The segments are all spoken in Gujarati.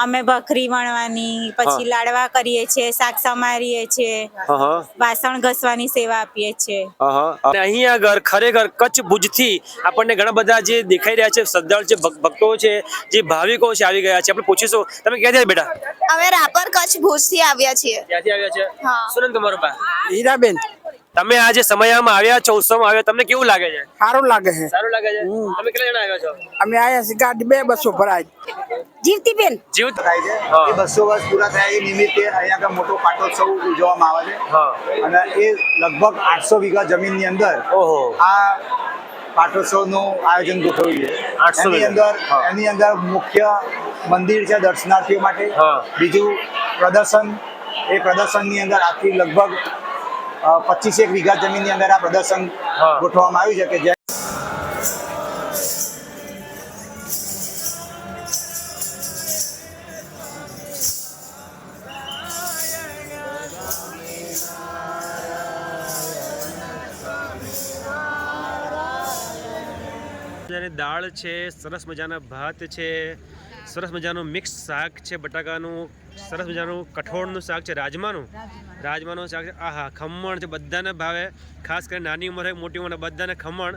અમે ભખરી વણવાની, પછી લાડવા કરીએ છીએ, શાક સમારીએ છીએ, વાસણ ઘસવાની સેવા આપીએ છીએ. અને અહીંયા આગળ ખરેખર કચ્છ ભુજથી આપણને ઘણા બધા જે દેખાઈ રહ્યા છે શ્રદ્ધાળુ છે, ભક્તો છે, જે ભાવિકો છે આવી ગયા છે. આપણે પૂછીશું તમે ક્યાંથી બેટા? અમે રાપર કચ્છ ભુજથી આવ્યા છીએ. ક્યાંથી આવ્યા છે? શું નામ તમારું બા? હીરાબેન. તમે આજે સમયમાં આવ્યા છો, ઉત્સવમાં આવ્યા, તમને કેવું લાગે છે? સારું લાગે છે. સારું લાગે છે. તમે કેટલા જણા આવ્યા છો? અમે આયા છે ગાડી 2 બસો ભરાય. જીવતીબેન. જીવત થાય છે એ 200 વર્ષ પૂરા થયા એ નિમિત્તે અહીંયા આગળ મોટો પાટોત્સવ ઉજવવામાં આવે છે અને એ લગભગ 800 વીઘા જમીનની અંદર આ પાટોત્સવનું આયોજન ગોઠવ્યું છે. એની અંદર મુખ્ય મંદિર છે દર્શનાર્થીઓ માટે, બીજું પ્રદર્શન, એ પ્રદર્શનની અંદર આખી લગભગ 25 વીઘા જમીનની અંદર આ પ્રદર્શન ગોઠવવામાં આવ્યું છે કે જે દાળ છે, સરસ મજાના ભાત છે, સરસ મજાનું મિક્સ શાક છે, બટાકાનું સરસ મજાનું કઠોળનું શાક છે, રાજમાનું શાક છે. આહા, ખમણ છે, બધાને ભાવે. ખાસ કરીને નાની ઉંમર હોય મોટી ઉંમર બધાને ખમણ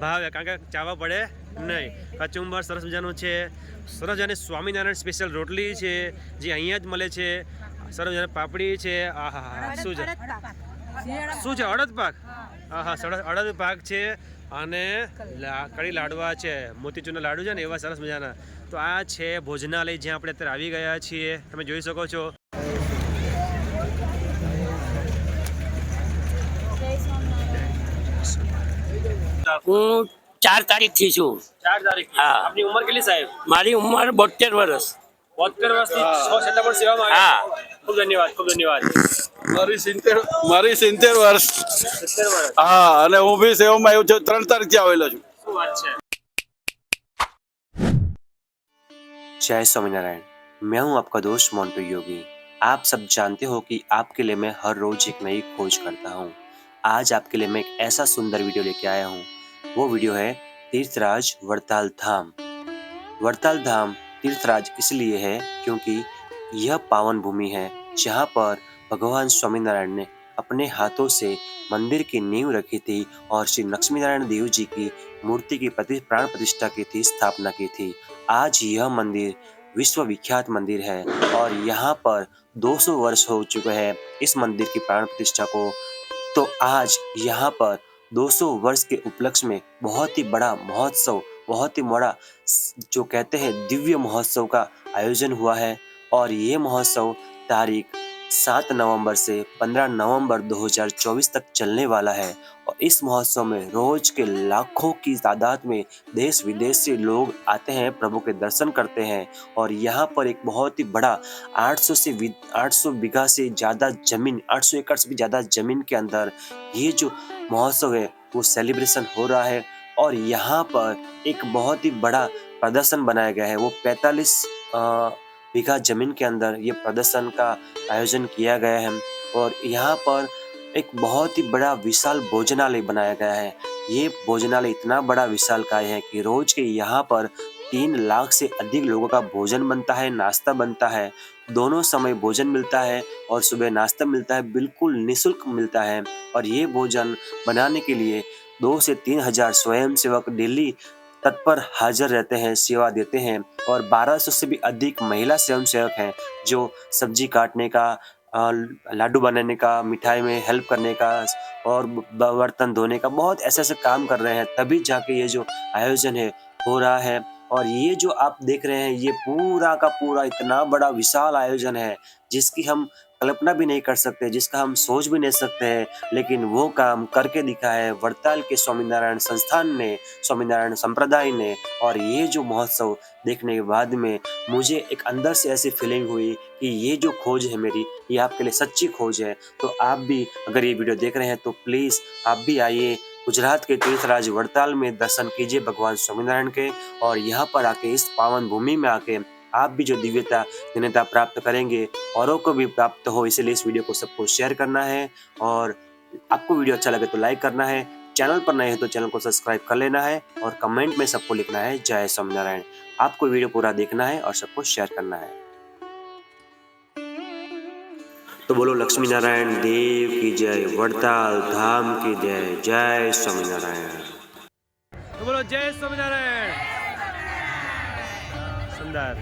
ભાવે, કારણ કે ચાવા પડે નહીં. કચુંબર સરસ મજાનું છે, સરસ મજાની સ્વામિનારાયણ સ્પેશિયલ રોટલી છે જે અહીંયા જ મળે છે, સરસ મજાની પાપડી છે. આહા, શું છે અડદ પાક? આહા, સરસ અડદ પાક છે અને કડી લાડવા છે, મોતીચૂરના લાડુ છે ને એવા સરસ મજાના. તો આ છે ભોજનાલય જ્યાં આપણે અત્યારે આવી ગયા છીએ, તમે જોઈ શકો છો. હું 4 તારીખથી છું. 4 તારીખ. હા. આપની ઉંમર કેટલી સાહેબ? મારી ઉંમર 72 વર્ષ. 72 વર્ષથી 6 છતાં પણ સેવામાં આવ્યા. ખૂબ ધન્યવાદ, ખૂબ ધન્યવાદ. મારી 70 વર્ષ. 70 વર્ષ. હા, અને હું બી સેવામાં આવ્યો છું. 3 તારીખથી આવેલો છું. શું વાત છે. जय स्वामीनारायण। मैं हूं आपका दोस्त मोंटू योगी। आप सब जानते हो कि आपके लिए मैं हर रोज एक नई खोज करता हूं। आज आपके लिए मैं एक ऐसा सुंदर वीडियो लेके आया हूं। वो वीडियो है तीर्थराज वड़ताल धाम। वड़ताल धाम तीर्थराज इसलिए है क्योंकि यह पावन भूमि है जहां पर भगवान स्वामीनारायण ने अपने हाथों से मंदिर की नींव रखी थी और श्री लक्ष्मीनारायण देव जी की मूर्ति की प्राण प्रतिष्ठा की थी, स्थापना की थी। आज यह मंदिर विश्व विख्यात मंदिर है और यहाँ पर 200 वर्ष हो चुके हैं इस मंदिर की प्राण प्रतिष्ठा को। तो आज यहाँ पर 200 वर्ष के उपलक्ष्य में बहुत ही बड़ा महोत्सव, बहुत ही बड़ा जो कहते हैं दिव्य महोत्सव का आयोजन हुआ है और ये महोत्सव तारीख 7 नवंबर से 15 नवंबर 2024 तक चलने वाला है। और इस महोत्सव में रोज के लाखों की तादाद में देश विदेश से लोग आते हैं, प्रभु के दर्शन करते हैं। और यहाँ पर एक बहुत ही बड़ा 800 बीघा से ज़्यादा जमीन, 800 एकड़ से भी ज़्यादा जमीन के अंदर ये जो महोत्सव है वो सेलिब्रेशन हो रहा है। और यहाँ पर एक बहुत ही बड़ा प्रदर्शन बनाया गया है। वो 45 बीघा जमीन के अंदर ये प्रदर्शन का आयोजन किया गया है। और यहाँ पर एक बहुत ही बड़ा विशाल भोजनालय बनाया गया है। ये भोजनालय इतना बड़ा विशालकाय है कि रोज के यहाँ पर 3 लाख से अधिक लोगों का भोजन बनता है, नाश्ता बनता है, दोनों समय भोजन मिलता है और सुबह नाश्ता मिलता है, बिल्कुल निःशुल्क मिलता है। और ये भोजन बनाने के लिए 2 से 3 हजार स्वयंसेवक डेली तत्पर हाजिर रहते हैं, सेवा देते हैं। और 1200 से भी अधिक महिला स्वयंसेवक हैं जो सब्जी काटने का, लाडू बनाने का, मिठाई में हेल्प करने का और बर्तन धोने का बहुत ऐसे ऐसे काम कर रहे हैं। तभी जाके ये जो आयोजन है हो रहा है। और ये जो आप देख रहे हैं ये पूरा का पूरा इतना बड़ा विशाल आयोजन है जिसकी हम कल्पना भी नहीं कर सकते, जिसका हम सोच भी नहीं सकते हैं। लेकिन वो काम करके दिखा है वड़ताल के स्वामीनारायण संस्थान ने, स्वामीनारायण संप्रदाय ने। और ये जो महोत्सव देखने के बाद में मुझे एक अंदर से ऐसी फीलिंग हुई कि ये जो खोज है मेरी, ये आपके लिए सच्ची खोज है। तो आप भी अगर ये वीडियो देख रहे हैं तो प्लीज़ आप भी आइए, गुजरात के तीर्थराज वड़ताल में दर्शन कीजिए भगवान स्वामीनारायण के। और यहाँ पर आके इस पावन भूमि में आके आप भी जो दिव्यता धन्यता प्राप्त करेंगे औरों को भी प्राप्त हो। इसलिए इस वीडियो को सबको शेयर करना है और आपको वीडियो अच्छा लगे तो लाइक करना है। चैनल पर नए हैं तो चैनल को सब्सक्राइब कर लेना है और कमेंट में सबको लिखना है जय स्वामीनारायण। आपको वीडियो पूरा देखना है और सबको शेयर करना है। तो बोलो लक्ष्मी नारायण देव की जय, वड़ताल धाम की जय, जय स्वामीनारायण। તો બોલો જય સ્વામિનારાયણ. સુંદર.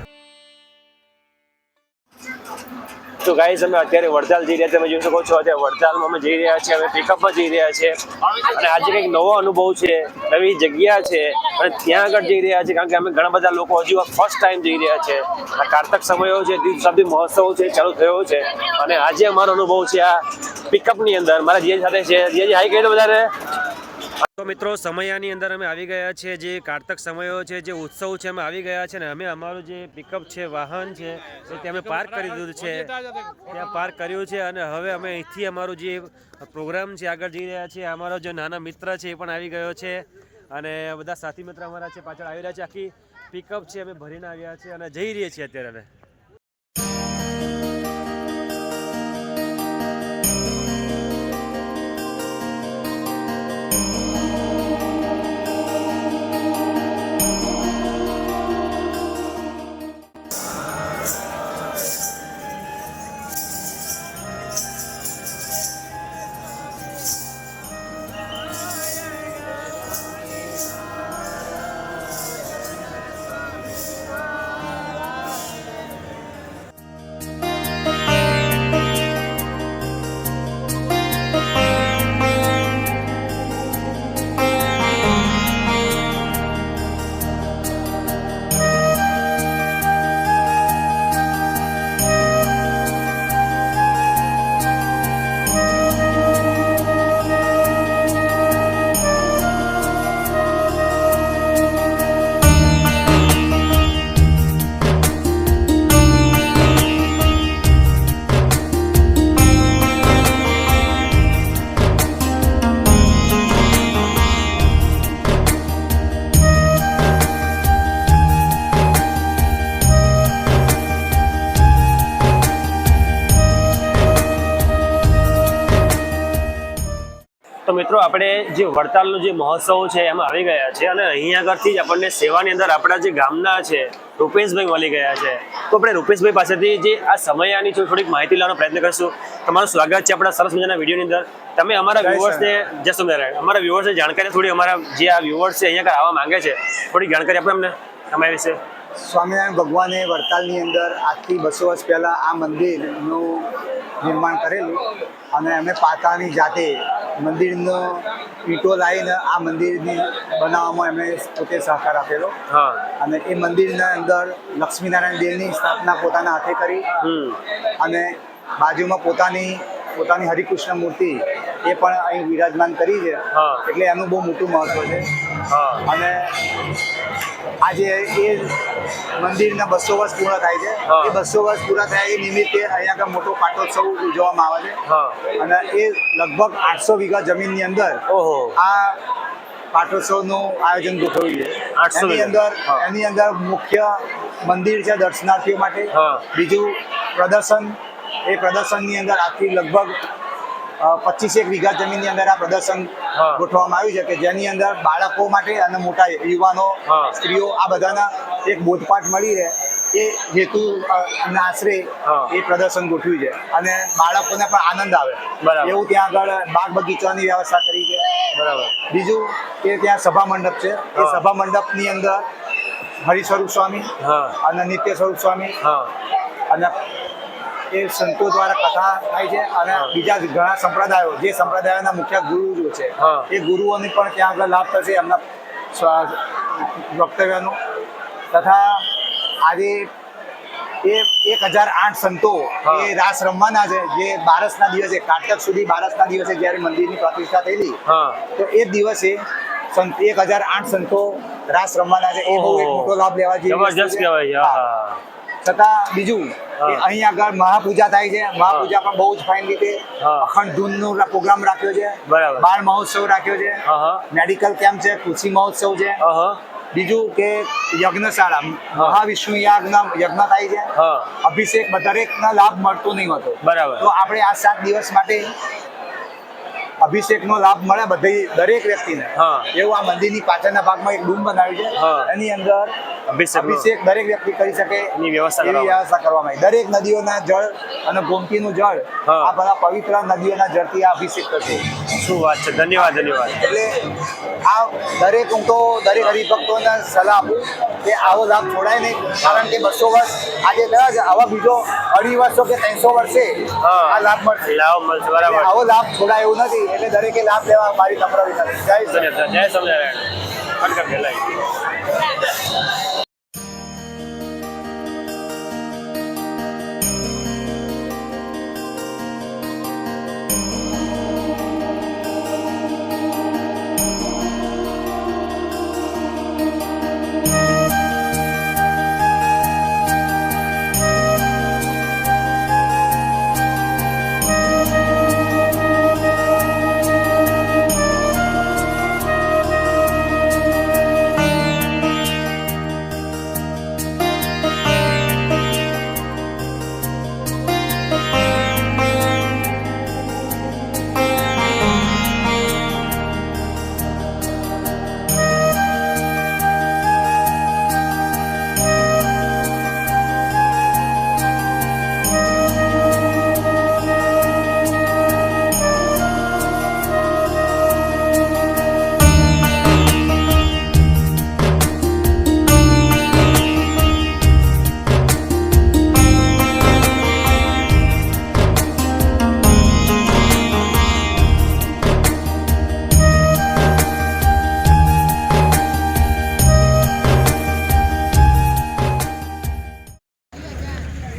તો ગાઈઝ અમે અત્યારે વડતાલ જઈ રહ્યા છીએ. તમે જોઈ શકો છો અત્યારે વડતાલમાં અમે જઈ રહ્યા છીએ, અમે પિકઅપમાં જઈ રહ્યા છીએ અને આજે કંઈક નવો અનુભવ છે, નવી જગ્યા છે અને ત્યાં આગળ જઈ રહ્યા છીએ કારણ કે અમે ઘણા બધા લોકો હજુ ફર્સ્ટ ટાઈમ જઈ રહ્યા છે. આ કારતક સમયો છે, દ્વિશતાબ્દી મહોત્સવ છે ચાલુ થયો છે અને આજે અમારો અનુભવ છે આ પિકઅપની અંદર. મારા જીજાજી સાથે છે. જીજાજી હાઈ કહી દો બધાને. તો મિત્રો સમયાની અંદર અમે આવી ગયા છે, જે કારતક સમયો છે, જે ઉત્સવ છે, અમે આવી ગયા છે ને અમે અમારું જે પિકઅપ છે, વાહન છે એ ત્યાં અમે પાર્ક કરી દીધું છે, ત્યાં પાર્ક કર્યું છે અને હવે અમે અહીંથી અમારું જે પ્રોગ્રામ છે આગળ જઈ રહ્યા છીએ. અમારો જે નાના મિત્ર છે એ પણ આવી ગયો છે અને બધા સાથી મિત્ર અમારા છે પાછળ આવી રહ્યા છે. આખી પિકઅપ છે અમે ભરીને આવ્યા છીએ અને જઈ રહ્યા છીએ અત્યારે અમે. તો મિત્રો આપણે જે વડતાલનો જે મહોત્સવ છે એમાં આવી ગયા છે અને અહીં આગળથી જ આપણને સેવાની અંદર આપણા જે ગામના છે રૂપેશભાઈ મળી ગયા છે. તો આપણે રૂપેશભાઈ પાસેથી જે આ સમયાની થોડીક માહિતી લેવાનો પ્રયત્ન કરીશું. તમારું સ્વાગત છે આપણા સરસ મજાના વિડીયોની અંદર. તમે અમારા વ્યુઅર્સને જય સ્વામિનારાયણ, અમારા વ્યુઅર્સને જાણકારી થોડી, અમારા જે આ વ્યુઅર્સ છે અહીંયા આવવા માંગે છે થોડી જાણકારી આપો અમને તમારા વિશે. સ્વામિનારાયણ ભગવાને વડતાલની અંદર આજથી 200 વર્ષ પહેલાં આ મંદિરનું નિર્માણ કરેલું અને અમે પાતાની જાતે મંદિરનો ઈંટો લાવીને આ મંદિરની બનાવવામાં એમણે પોતે સહકાર આપેલો અને એ મંદિરના અંદર લક્ષ્મીનારાયણ દેવની સ્થાપના પોતાના હાથે કરી અને બાજુમાં પોતાની હરિકૃષ્ણ મૂર્તિ એ પણ અહીં વિરાજમાન કરી છે. એટલે એનું બહુ મોટું મહત્વ છે અને આજે એ મંદિરના 200 વર્ષ પૂરા થાય છે. એ 200 વર્ષ પૂરા થયા એ નિમિત્તે અહીંયા આગળ મોટો પાટોત્સવ ઉજવવામાં આવે છે અને એ લગભગ 800 વીઘા જમીનની અંદર આ પાટોત્સવનું આયોજન ગોઠવ્યું છે. એની અંદર મુખ્ય મંદિર છે દર્શનાર્થીઓ માટે, બીજું પ્રદર્શન, એ પ્રદર્શનની અંદર આખી લગભગ 25 વીઘા જમીનની અંદર આ પ્રદર્શન ગોઠવવામાં આવ્યું છે કે જેની અંદર બાળકો માટે અને મોટા યુવાનો, સ્ત્રીઓ આ બધાના એક બોધપાઠ મળી રહે એ હેતુ આશરે એ પ્રદર્શન ગોઠવ્યું છે અને બાળકોને પણ આનંદ આવે એવું ત્યાં આગળ બાગ બગીચાની વ્યવસ્થા કરી છે. બીજું કે ત્યાં સભા મંડપ છે. એ સભા મંડપની અંદર હરિસ્વરૂપ સ્વામી અને નિત્ય સ્વરૂપ સ્વામી અને એ સંતો દ્વારા કથા થાય છે અને બીજા ઘણા સંપ્રદાયો, જે સંપ્રદાયોના મુખ્ય ગુરુ છે એ ગુરુઓને પણ ત્યાં આગળ લાભ થશે એમના વક્તવ્યનો. તથા આજે એ 1008 સંતો એ રાસ રમવાના છે, જે બારસના દિવસે, કારતક સુધી બારસના દિવસે જ્યારે મંદિરની પ્રતિષ્ઠા થયેલી તો એ દિવસે 1008 સંતો રાસ રમવાના છે. એ બહુ એક મોટો લાભ લેવા જેવી. છતાં બીજું કે અહીં આગળ મહાપૂજા થાય છે. મહાપૂજા પણ બહુ જ ફાઇન રીતે અખંડ ધૂનનો પ્રોગ્રામ રાખ્યો છે, બાળ મહોત્સવ રાખ્યો છે, મેડિકલ કેમ્પ છે, કૃષિ મહોત્સવ છે. બીજું કે યજ્ઞશાળા, મહાવિષ્ણુ યજ્ઞ થાય છે, અભિષેક દરેકનો લાભ મળતો નહીં હોતો. તો આપણે આ 7 દિવસ માટે અભિષેકનો લાભ મળે દરેક વ્યક્તિને, હા. એવું આ મંદિરની પાછળના ભાગમાં એક ડૂમ બનાવ્યું છે. હા. એની અંદર અભિષેક દરેક વ્યક્તિ કરી શકે એની વ્યવસ્થા એવી વ્યવસ્થા કરવામાં આવી. દરેક નદીઓના જળ અને ગોમતીનું જળ, હા. આ બધા પવિત્ર નદીઓના જળથી આ અભિષેક થશે. શું વાત છે, ધન્યવાદ ધન્યવાદ. એટલે આ હું તો દરેક હરિભક્તોને સલાહ આપું કે આવો લાભ છોડાય નહીં, કારણ કે 200 વર્ષ આજે થયા છે, આવા બીજો 250 વર્ષો કે 300 વર્ષે હા. આ લાભ મળશે. લાભ મળશે, બરાબર. એટલે આવો લાભ છોડાય એવું નથી, એટલે દરેકે લાભ લેવા મારી નમ્ર વિનંતી. જય શ્રી રામ. જય સ્વામિનારાયણ. ખડખડ ફેલાય.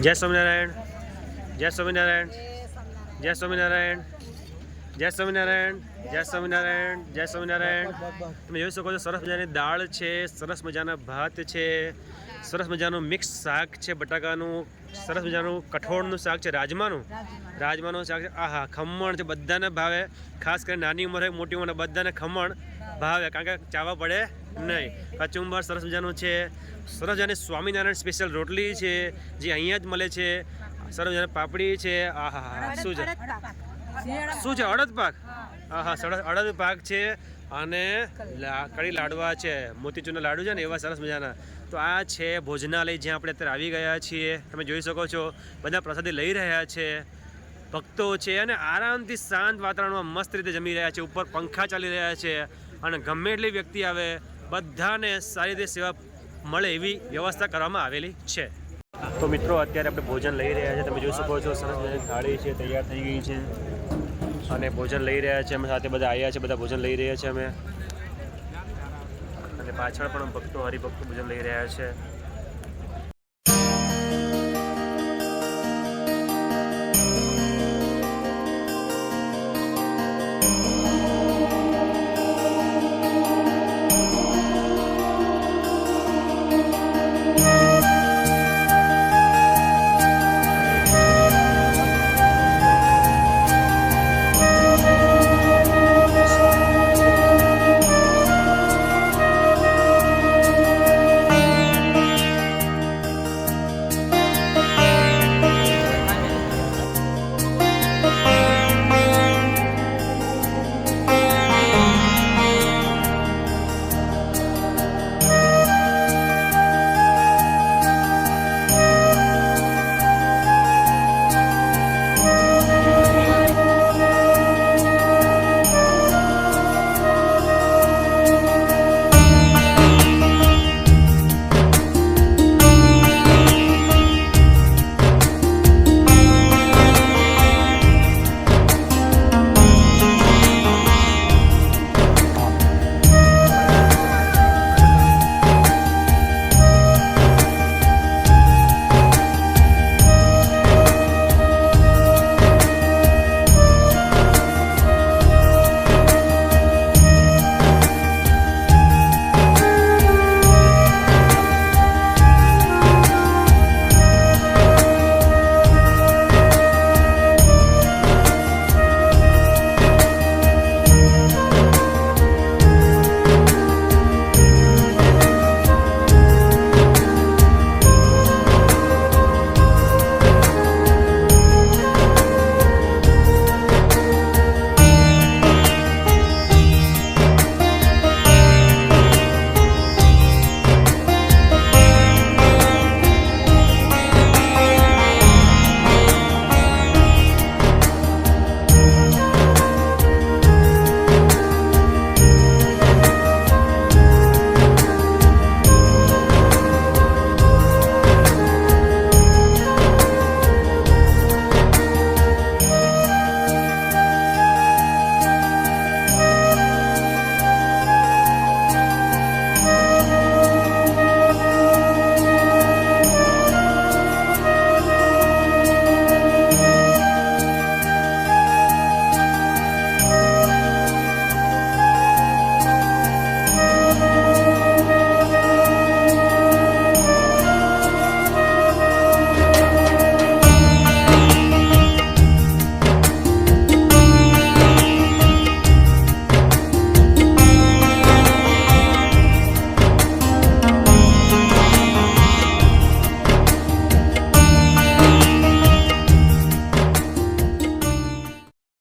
જય સ્વામિનારાયણ. જય સ્વામિનારાયણ. જય સ્વામિનારાયણ. જય સ્વામિનારાયણ. જય સ્વામિનારાયણ. જય સ્વામિનારાયણ. તમે જોઈ શકો છો, સરસ મજાની દાળ છે, સરસ મજાના ભાત છે, સરસ મજાનું મિક્સ શાક છે, બટાકાનું સરસ મજાનું કઠોળનું શાક છે, રાજમાનું શાક છે. આહા, ખમણ છે, બધાને ભાવે. ખાસ કરીને નાની ઉંમરે મોટી ઉંમરે બધાને ખમણ ભાવે, કારણ કે ચાવવા પડે નહીં. કચુંબર સરસ મજાનું છે, સરસ મજાની સ્વામિનારાયણ સ્પેશિયલ રોટલી છે જે અહીંયા જ મળે છે, સરસ મજાની પાપડી છે. આહા, શું છે, અડદ પાક. આહા, સરસ અડદ પાક છે, અને કઢી લાડવા છે, મોતીચૂરના લાડુ છે ને એવા સરસ મજાના. તો આ છે ભોજનાલય, જ્યાં આપણે અત્યારે આવી ગયા છીએ. તમે જોઈ શકો છો, બધા પ્રસાદી લઈ રહ્યા છે, ભક્તો છે, અને આરામથી શાંત વાતાવરણમાં મસ્ત રીતે જમી રહ્યા છે. ઉપર પંખા ચાલી રહ્યા છે, અને ગમે એટલી વ્યક્તિ આવે બધાને સારી રીતે સેવા મળે એવી વ્યવસ્થા કરવામાં આવેલી છે. તો મિત્રો, અત્યારે આપણે ભોજન લઈ રહ્યા છીએ. તમે જોઈ શકો છો, સરસ મજાની થાળી છે, તૈયાર થઈ ગઈ છે, અને ભોજન લઈ રહ્યા છે. અમે સાથે બધા આવ્યા છે, બધા ભોજન લઈ રહ્યા છે અમે, અને પાછળ પણ ભક્તો હરિભક્તો ભોજન લઈ રહ્યા છે.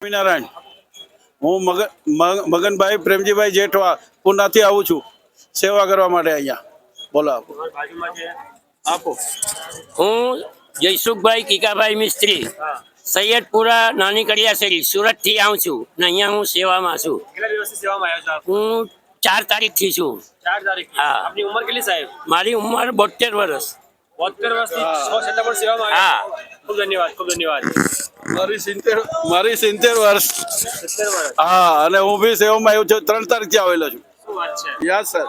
સ્વામિનારાયણ. હું મગનભાઈ પ્રેમજીભાઈ જેઠવા પુનાથી આવું છું સેવા કરવા માટે અહીંયા. બોલો આપો. આપો. હું જયસુખભાઈ કીકાભાઈ મિસ્ત્રી સૈયદપુરા નાની કડિયાશેરી સુરતથી આવું છું ને અહીંયા હું સેવામાં છું. કેટલા દિવસથી સેવામાં આવ્યા છો આપ? હું 4 તારીખથી છું. 4 તારીખ. હા. આપની ઉંમર કેટલી સાહેબ? મારી ઉંમર 72 વર્ષ. 72 વર્ષથી છો છતાં પણ સેવામાં આવ્યા. ખૂબ ધન્યવાદ, ખૂબ ધન્યવાદ. મારી 70 વર્ષ. 70 વર્ષ. હા, અને હું બી સેવામાં આવ્યો છું 3 તારીખથી આવેલો છું. શું વાત છે? Yes sir.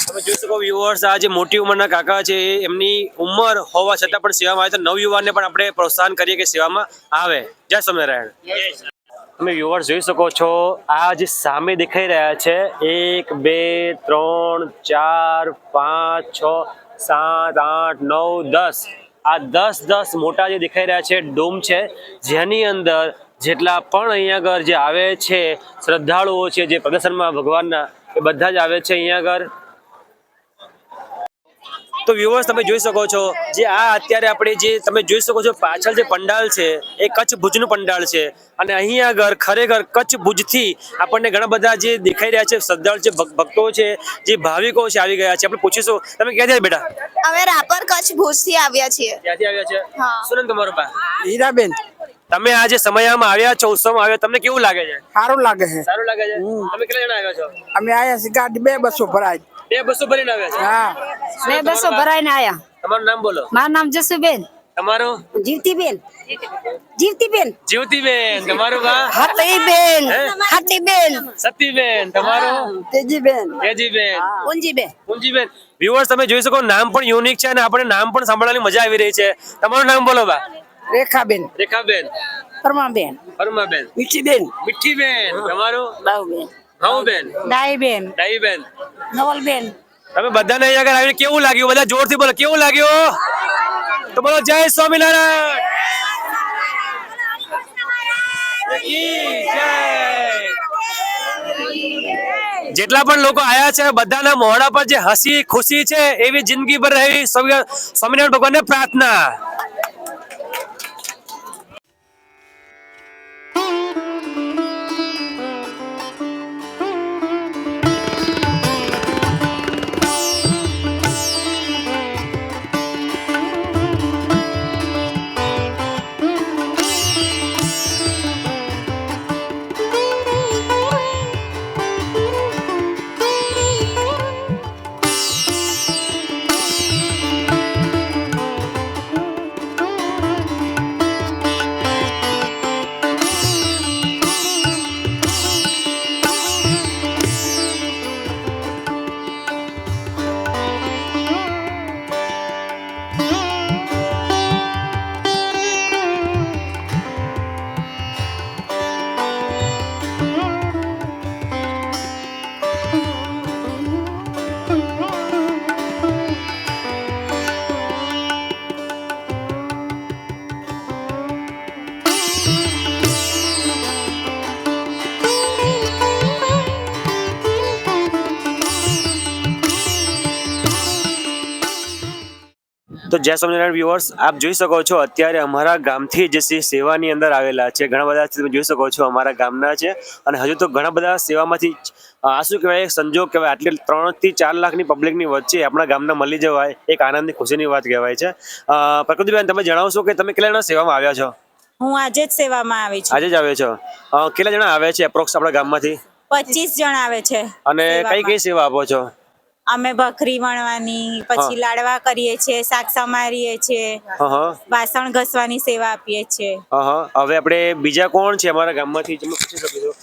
તમે જોઈ શકો વ્યુઅર્સ, આ જે મોટી ઉંમરના કાકા છે એમની ઉંમર હોવા છતાં પણ સેવામાં આવે તો નવયુવાનને પણ આપણે પ્રોત્સાહન કરીએ કે સેવામાં આવે. જય સ્વામિનારાયણ. તમે વ્યુઅર્સ જોઈ શકો છો, આ જે સામે દેખાઈ રહ્યા છે 1 2 3 4 5 6 7 8 9 10, આ 10 મોટા જે દેખાઈ રહ્યા છે ડોમ છે, જેની અંદર જેટલા પણ અહીંયા આગળ જે આવે છે શ્રદ્ધાળુઓ છે જે પ્રદર્શનમાં ભગવાનના, એ બધા જ આવે છે અહીંયા આગળ. તો વ્યુઅર્સ તમે જોઈ શકો છો, જે આ અત્યારે આપણે જે તમે જોઈ શકો છો પાછળ જે પંડાલ છે એ કચ્છ ભુજનું પંડાલ છે. અને અહીં આગળ ખરેખર કચ્છ ભુજથી આપણને ઘણા બધા જે દેખાઈ રહ્યા છે શ્રદ્ધાળુ છે, ભક્તો છે, જે ભાવિકો છે આવી ગયા છે. આપણે પૂછીશું, તમે ક્યાંથી આવ્યા બેટા? અમે રાપર કચ્છ ભુજથી આવ્યા છીએ. ક્યાંથી આવ્યા છે? હા. શું નામ તમારું બા? હીરાબેન. તમે આજે સમયમાં આવ્યા છો, ઉત્સવમાં આવ્યા, તમને કેવું લાગે છે? સારું લાગે છે. સારું લાગે છે. તમે કેટલા જણા આવ્યા છો? અમે આયા છીએ ગાડી 2 બસો ભરાય. 2 બસો ભરીને આવ્યા છે. હા. 2 બસો ભરાઈને આયા. તમારું નામ બોલો. મારું નામ જસુબેન. તમારું? જીવતીબેન. જીવતીબેન. જ્યોતિબેન. તમારું બા? હાટીબેન. હે? હાટીબેન. સતીબેન. તમારું? તેજીબેન. તેજીબેન. પુંજીબેન. પુંજીબેન. વ્યુઅર્સ તમે જોઈ શકો, નામ પણ યુનિક છે અને આપણે નામ પણ સાંભળવાની મજા આવી રહી છે. તમારું નામ બોલો બા. રેખાબેન. રેખાબેન. પરમાબેન. પરમાબેન. મીઠીબેન. મીઠીબેન. તમારું? બાઉબેન. ભાઉબેન. ડાઈબેન. ડાઈબેન. નવલબેન. તમે બધાને અહીંયા આગળ આવીને કેવું લાગ્યું? બધા જોરથી બોલો, કેવું લાગ્યું? તો બોલો જય સ્વામિનારાયણ. જેટલા પણ લોકો આયા છે બધાના મોઢા પર જે હસી ખુશી છે એવી જિંદગી ભર રહેવી સ્વામિનારાયણ ભગવાનને પ્રાર્થના. તો જય સ્વામિનારાયણ વ્યુઅર્સ, આપ જોઈ શકો છો અત્યારે અમારા ગામથી જે સેવાની અંદર આવેલા છે ઘણા બધા તમે જોઈ શકો છો અમારા ગામના છે. અને હજુ તો ઘણા બધા સેવામાંથી આ શું કહેવાય, એક સંજોગ કહેવાય, આટલી 3 થી 4 લાખની પબ્લિકની વચ્ચે આપણા ગામના મળી જવાય એક આનંદની ખુશીની વાત કહેવાય છે. પ્રકૃતિબેન, તમે જણાવશો કે તમે કેટલા જણા સેવામાં આવ્યા છો? હું આજે જ સેવામાં આવી છું. આજે જ આવ્યા છો. કેટલા જણા આવ્યા છે એપ્રોક્સ આપણા ગામમાંથી? 25 જણ આવે છે. અને કઈ કઈ સેવા આપો છો? અમે ભખરી વણવાની, પછી લાડવા કરીએ છીએ, શાક સમારીએ છીએ, વાસણ ઘસવાની સેવા આપીએ છીએ. હવે આપણે બીજા કોણ છે અમારા ગામમાંથી તમે પૂછી શકીશું?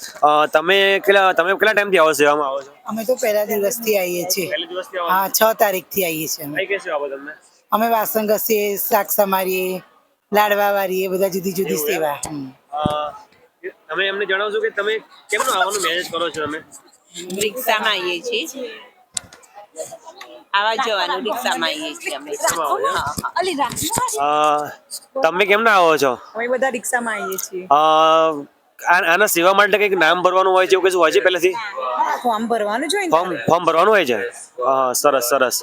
તમે કેટલા ટાઈમથી આવો સેવામાં આવો છો? અમે તો પહેલા દિવસથી આવીએ છીએ. પહેલા દિવસથી આવો? હા, 6 તારીખથી આવીએ છીએ અમે. કઈ કઈ સેવા આપો તમને? અમે વાસણ ઘસીએ, શાક સમારીએ, લાડવા વાળીએ, બધા જુદી જુદી સેવા. તમે એમને જણાવશો કે તમે કેમનું આવવાનું મેનેજ કરો છો? તમે રિક્ષામાં આવીએ છીએ, આવા જવાનું રિક્ષામાં આવીએ છીએ અમે. તમે કેમના આવો છો? અમે બધા રિક્ષામાં આવીએ છીએ. આના સેવા માટે કઈક નામ ભરવાનું હોય છે, એવું કશું હોય છે પહેલાથી? ફોર્મ ભરવાનું જોઈએ. ફોર્મ ભરવાનું હોય છે. સરસ સરસ.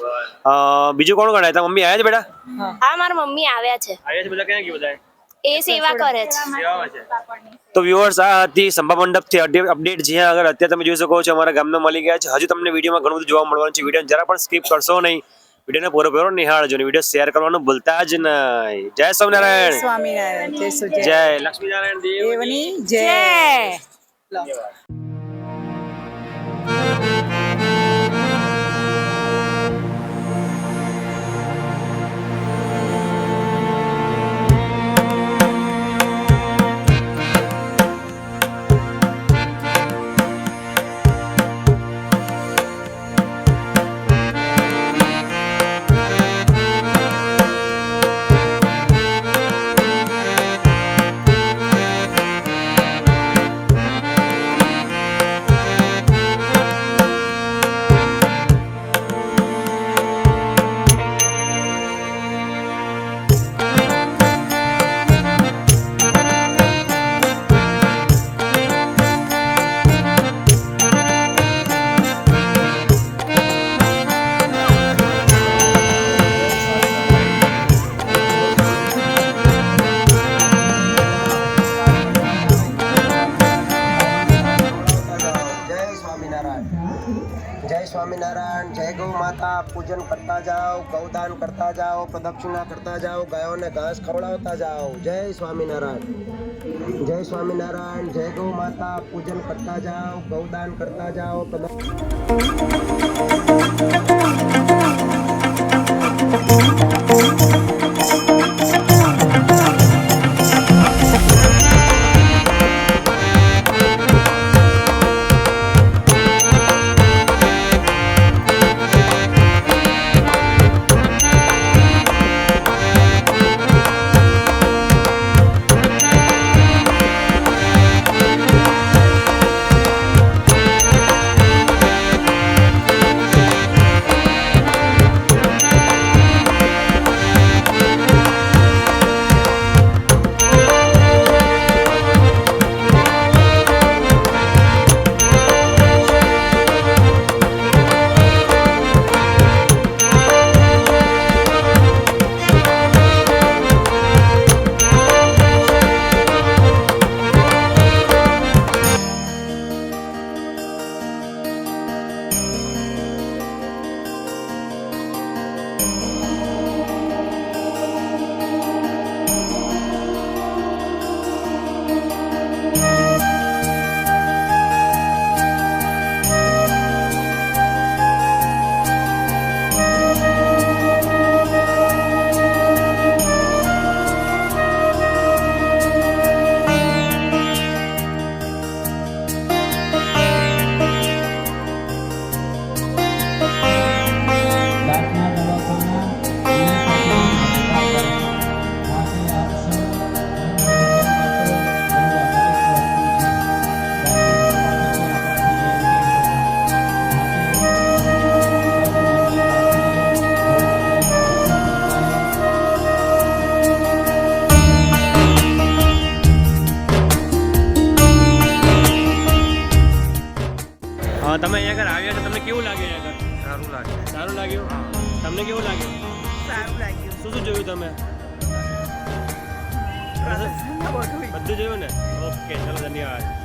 બીજું કોણ કોણ આવ્યા? મમ્મી આવ્યા છે બેટા? હા, મારા મમ્મી આવ્યા છે. આવ્યા છે બધા? ક્યાં ગયું બધા? એ સેવા કરે છે. સેવામાં છે. તો વ્યુઅર્સ, આ હતી સંભા મંડપથી અપડેટ. જ્યાં આગળ અત્યારે તમે જોઈ શકો છો અમારા ગામના મળી ગયા છે. હજુ તમને વિડીયોમાં ઘણું બધું જોવા મળવાનું છે. વિડીયો જરા પણ સ્કીપ કરશો નહીં. વિડીયોને પૂરો નિહાળજો ને વિડીયો શેર કરવાનું ભૂલતા જ નહીં. જય સ્વામિનારાયણ. સ્વામિનારાયણ જય સુજય જય લક્ષ્મીનારાયણ દેવની જય. સ્વામિનારાયણ. જય ગૌ માતા. પૂજન કરતા જાઓ, ગૌદાન કરતા જાઓ, પ્રદક્ષિણા કરતા જાઓ, ગાયોને ઘાસ ખવડાવતા જાઓ. જય સ્વામિનારાયણ. જય સ્વામિનારાયણ. જય ગૌ માતા. પૂજન કરતા જાઓ, ગૌદાન કરતા જાઓ, તમે અહીંયા આગળ આવ્યા છો, તમને કેવું લાગે? સારું લાગ્યું. તમને કેવું લાગ્યું? સારું લાગ્યું. શું જોયું તમે? બધું જોયું ને? ઓકે, ચલો, ધન્યવાદ.